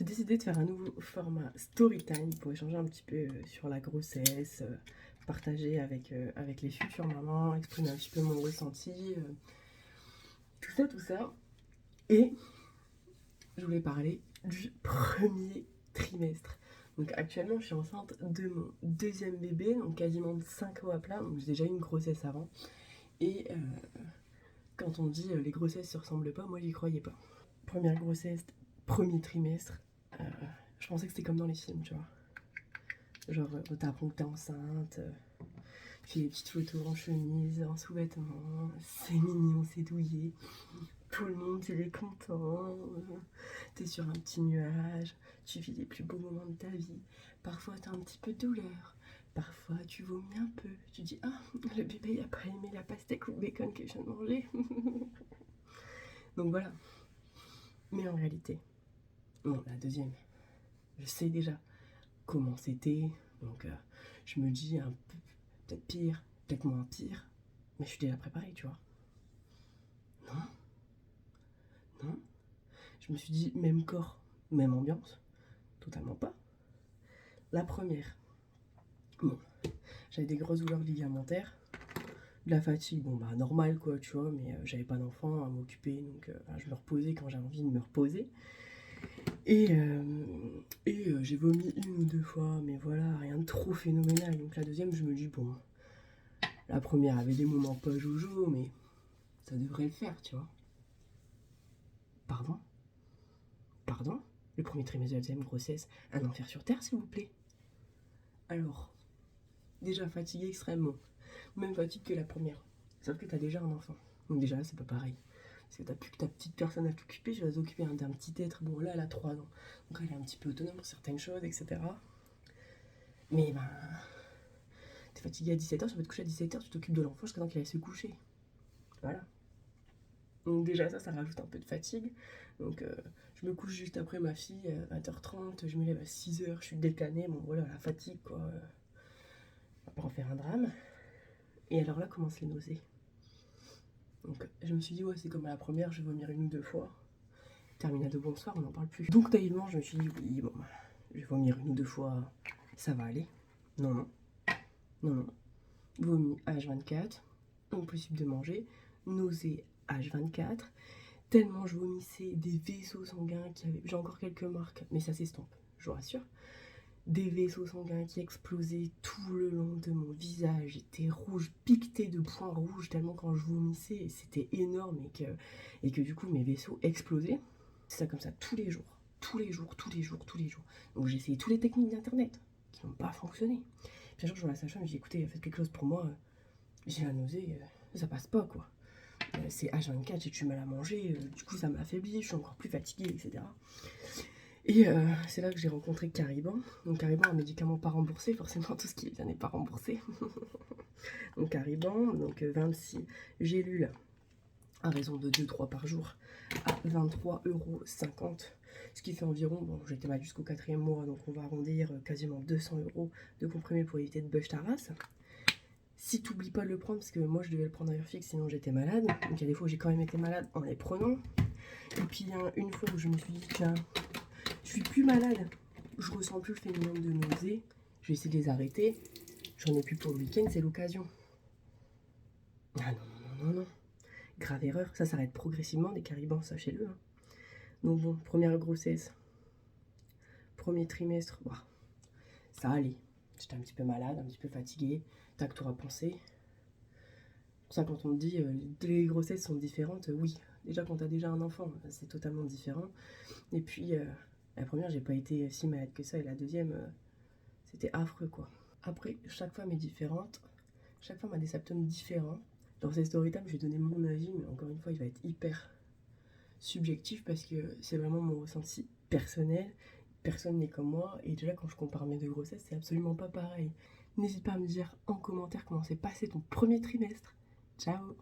J'ai décidé de faire un nouveau format story time pour échanger un petit peu sur la grossesse, partager avec les futures mamans, exprimer un petit peu mon ressenti, tout ça. Et je voulais parler du premier trimestre. Donc actuellement, je suis enceinte de mon deuxième bébé, donc quasiment de 5 mois à plat. Donc j'ai déjà eu une grossesse avant. Et quand on dit les grossesses se ressemblent pas, moi j'y croyais pas. Première grossesse, premier trimestre, euh, je pensais que c'était comme dans les films, tu vois. Genre, on t'apprend que t'es enceinte, tu fais des petites photos en chemise, en sous-vêtements, c'est mignon, c'est douillet. Tout le monde, il est content, t'es sur un petit nuage, tu vis les plus beaux moments de ta vie. Parfois, t'as un petit peu de douleur, parfois, tu vomis un peu. Tu dis, ah, le bébé, il a pas aimé la pastèque ou le bacon que je viens de manger. Donc voilà. Mais en réalité, bon, la deuxième, je sais déjà comment c'était, donc je me dis un peu, peut-être pire, peut-être moins pire, mais je suis déjà préparée, tu vois. Non, non. Je me suis dit, même corps, même ambiance, totalement pas. La première, bon, j'avais des grosses douleurs ligamentaires, de la fatigue, bon bah normal quoi, tu vois, mais j'avais pas d'enfant à m'occuper, donc je me reposais quand j'avais envie de me reposer. Et j'ai vomi une ou deux fois, mais voilà, rien de trop phénoménal. Donc la deuxième, je me dis, bon, la première avait des moments pas jojo, mais ça devrait le faire, tu vois. Pardon? Pardon? Le premier trimestre de la deuxième grossesse, un enfer sur terre, s'il vous plaît. Alors, déjà fatiguée extrêmement, même fatigue que la première. Sauf que t'as déjà un enfant. Donc déjà, c'est pas pareil. Parce que t'as plus que ta petite personne à t'occuper, je vais t'occuper d'un petit être. Bon, là, elle a 3 ans. Donc elle est un petit peu autonome pour certaines choses, etc. Mais ben, t'es fatigué à 17h, tu vas te coucher à 17h, tu t'occupes de l'enfant jusqu'à temps qu'il aille se coucher. Voilà. Donc déjà ça rajoute un peu de fatigue. Donc je me couche juste après ma fille à 20h30, je me lève à 6h, je suis déclanée, bon voilà, la fatigue quoi. On va pas en faire un drame. Et alors là commencent les nausées. Donc je me suis dit ouais c'est comme à la première, je vais vomir une ou deux fois. Terminado bonsoir, on n'en parle plus. Donc naïvement je me suis dit oui bon, je vais vomir une ou deux fois, ça va aller. Non non, non non. Vomi H24, impossible de manger, nausées H24. Tellement je vomissais, des vaisseaux sanguins qui avaient... J'ai encore quelques marques, mais ça s'estompe, je vous rassure. Des vaisseaux sanguins qui explosaient tout le long de mon visage. J'étais rouge, piquetée de points rouges, tellement quand je vomissais, c'était énorme et que du coup mes vaisseaux explosaient. C'est ça comme ça tous les jours, tous les jours, tous les jours, tous les jours. Donc j'ai essayé toutes les techniques d'internet qui n'ont pas fonctionné. Puis un jour je vois la sage-femme, je dis écoutez, faites quelque chose pour moi, j'ai la nausée, ça passe pas quoi. C'est H24, j'ai du mal à manger, du coup ça m'affaiblit, je suis encore plus fatiguée, etc. Et c'est là que j'ai rencontré Cariban. Donc Cariban, un médicament pas remboursé, forcément tout ce qui vient n'est pas remboursé. Donc Cariban, donc 26 gélules à raison de 2-3 par jour à 23,50 €. Ce qui fait environ, bon j'étais mal jusqu'au 4e mois, donc on va arrondir quasiment 200 € de comprimés pour éviter de bûche ta race. Si tu n'oublies pas de le prendre, parce que moi je devais le prendre à heure fixe, sinon j'étais malade. Donc il y a des fois où j'ai quand même été malade en les prenant. Et puis il y a une fois où je me suis dit, tiens, je suis plus malade, je ressens plus le phénomène de nausée, je vais essayer de les arrêter. J'en ai plus pour le week-end, c'est l'occasion. Ah non, non, non, non, non. Grave erreur, ça s'arrête progressivement des caribans, sachez-le. Hein. Donc bon, première grossesse, premier trimestre, bah, ça allait. J'étais un petit peu malade, un petit peu fatiguée, tac, t'auras pensé. Pour ça, quand on me dit les grossesses sont différentes, oui. Déjà, quand t'as déjà un enfant, c'est totalement différent. Et puis, la première, j'ai pas été si malade que ça. Et la deuxième, c'était affreux, quoi. Après, chaque femme est différente. Chaque femme a des symptômes différents. Dans ces storytime, je vais donner mon avis, mais encore une fois, il va être hyper subjectif parce que c'est vraiment mon ressenti personnel. Personne n'est comme moi. Et déjà, quand je compare mes deux grossesses, c'est absolument pas pareil. N'hésite pas à me dire en commentaire comment s'est passé ton premier trimestre. Ciao!